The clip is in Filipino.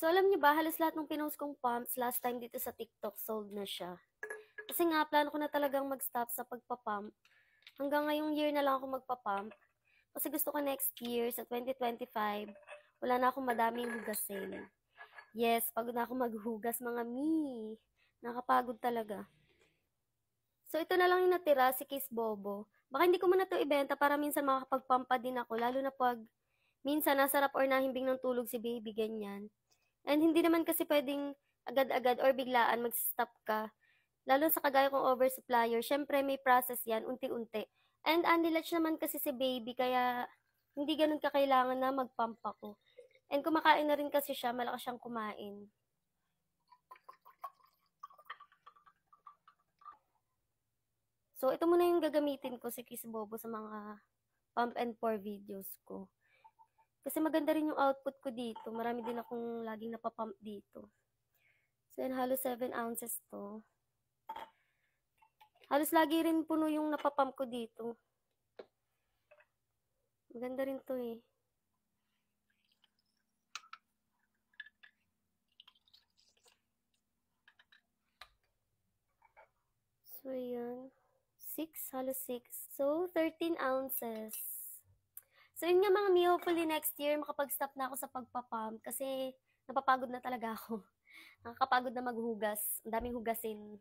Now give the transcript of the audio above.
So, alam niyo ba, halos lahat ng pinost kong pumps last time dito sa TikTok sold na siya. Kasi nga, plano ko na talagang mag-stop sa pagpapump. Hanggang ngayong year na lang ako magpapump. Kasi gusto ko next year, sa 2025, wala na akong madaming hugasin. Yes, pagod na ako maghugas, mga mi. Nakapagod talaga. So, ito na lang yung natira, si Kiss Bobo. Baka hindi ko muna ito ibenta para minsan makakapag-pump pa din ako, lalo na pag minsan nasarap or nahimbing ng tulog si baby, ganyan. And hindi naman kasi pwedeng agad-agad or biglaan mag-stop ka. Lalo sa kagaya kong oversupplier, syempre may process yan, unti-unti. And unlatch naman kasi si baby, kaya hindi ganun kakailangan na mag-pump ako. And kumakain na rin kasi siya, malakas siyang kumain. So, ito muna yung gagamitin ko si Kiss Bobo sa mga pump and pour videos ko. Kasi maganda rin yung output ko dito. Marami din akong laging napapump dito. So, yan, halos 7 ounces to. Halos lagi rin puno yung napapump ko dito. Maganda rin to eh. So, yan. 6, halos 6. So, 13 ounces. So, yun nga mga mi, hopefully next year makapag-stop na ako sa pagpapump kasi napapagod na talaga ako. Nakakapagod na maghugas. Ang daming hugasin.